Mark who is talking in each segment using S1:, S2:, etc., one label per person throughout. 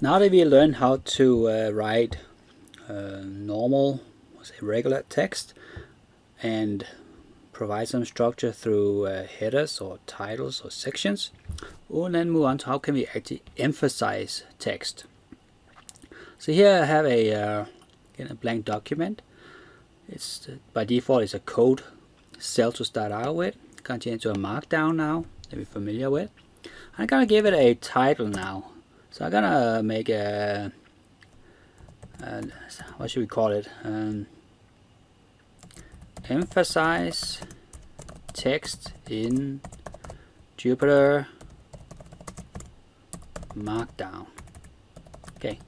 S1: Now that we learned how to write normal, regular text and provide some structure through headers or titles or sections, we'll then move on to how can we actually emphasize text. So here I have a blank document. It's by default it's a code cell to start out with. Can change to a markdown now that we're familiar with. I'm gonna give it a title now. So I'm gonna make a what should we call it? Emphasize text in Jupyter Markdown. Okay.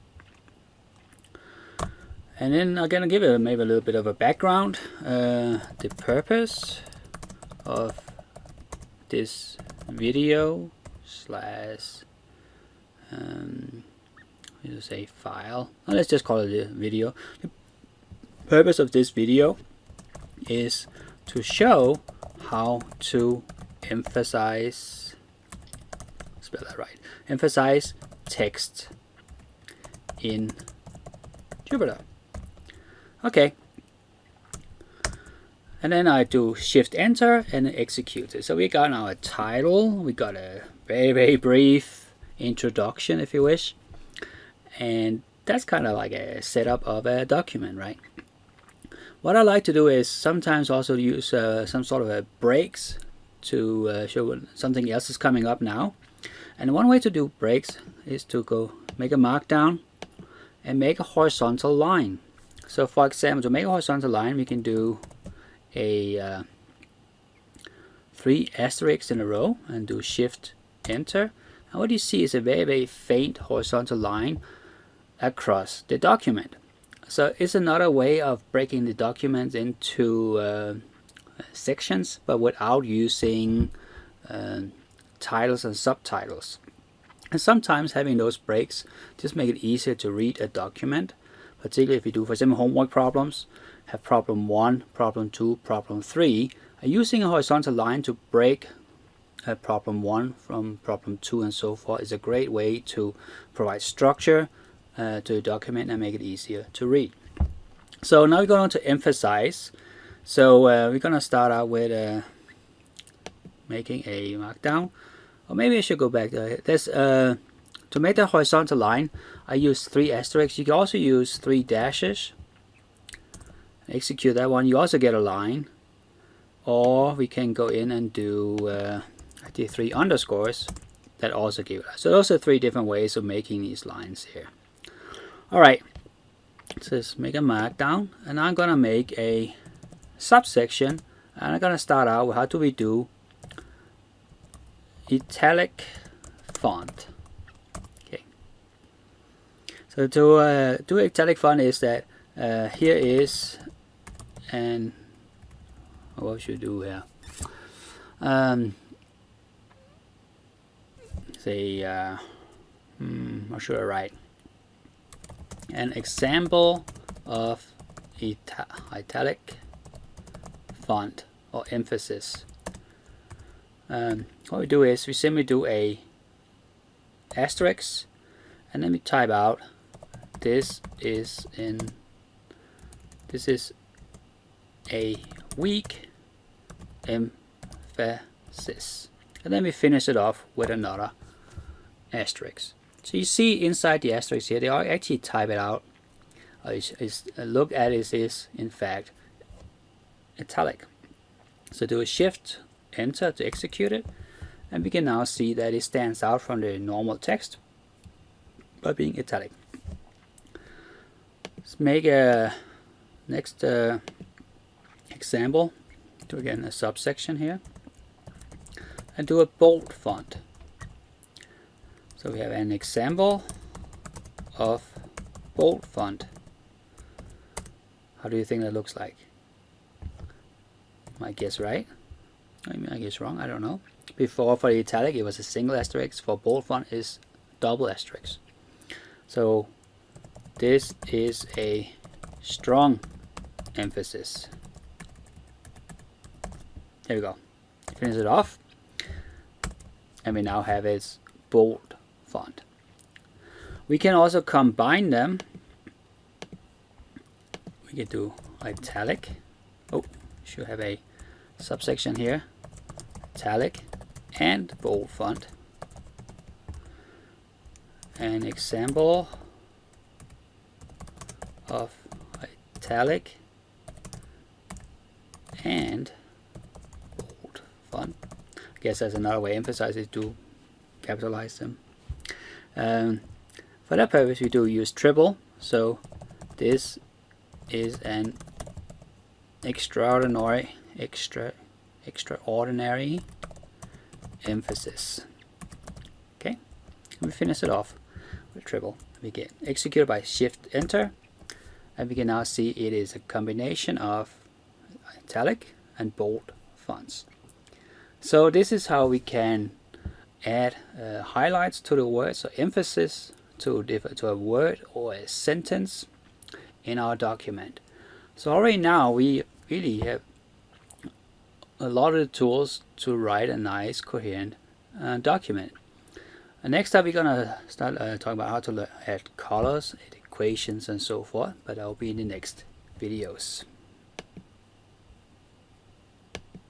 S1: And then I'm gonna give it maybe a little bit of a background. The purpose of this video slash let's say file. Let's just call it a video. The purpose of this video is to show how to emphasize, spell that right, emphasize text in Jupyter. Okay. And then I do Shift Enter and execute it. So we got now a title, we got a very brief introduction if you wish, and that's kind of like a setup of a document, right? What I like to do is sometimes also use some sort of a breaks to show when something else is coming up now. And one way to do breaks is to go make a markdown and make a horizontal line. So for example, to make a horizontal line, we can do a 3 asterisks in a row and do Shift Enter. And what you see is a very faint horizontal line across the document. So it's another way of breaking the document into sections, but without using titles and subtitles. And sometimes having those breaks just make it easier to read a document, particularly if you do, for example, homework problems, have problem 1, problem 2, problem 3, using a horizontal line to break problem 1 from problem 2 and so forth is a great way to provide structure to a document and make it easier to read. So now we're going to emphasize. So we're going to start out with making a markdown, or maybe I should go back to this. To make the horizontal line, I use 3 asterisks. You can also use 3 dashes. Execute that one. You also get a line, or we can go in and do actually 3 underscores that also give it. So those are 3 different ways of making these lines here. Alright, so let's make a markdown, and I'm gonna make a subsection, and I'm gonna start out with how do we do italic font. Okay, so to do italic font is that here is, and what should we do here? What should I write? An example of italic font or emphasis. What we do is we simply do a asterisk, and then we type out this is a weak emphasis, and then we finish it off with another asterisk. So you see inside the asterisk here, they are actually type it out. Look at it is in fact italic. So do a Shift Enter to execute it, and we can now see that it stands out from the normal text by being italic. Let's make a next example. Do again a subsection here, and do a bold font. So we have an example of bold font. How do you think that looks like? I guess right. I guess wrong. I don't know. Before for the italic it was a single asterisk. For bold font is double asterisk. So this is a strong emphasis. There we go. Finish it off, and we now have its bold font. We can also combine them. We can do italic. Oh, should have a subsection here. Italic and bold font. An example of italic and bold font. I guess that's another way to emphasize it, to capitalize them. For that purpose, we do use triple. So this is an extraordinary emphasis. Okay, and we finish it off with triple. We get executed by Shift Enter, and we can now see it is a combination of italic and bold fonts. So this is how we can add highlights to the words, or emphasis to a word or a sentence in our document. So already now we really have a lot of the tools to write a nice coherent document. And next up we're gonna start talking about how to add colors, equations and so forth, but that will be in the next videos.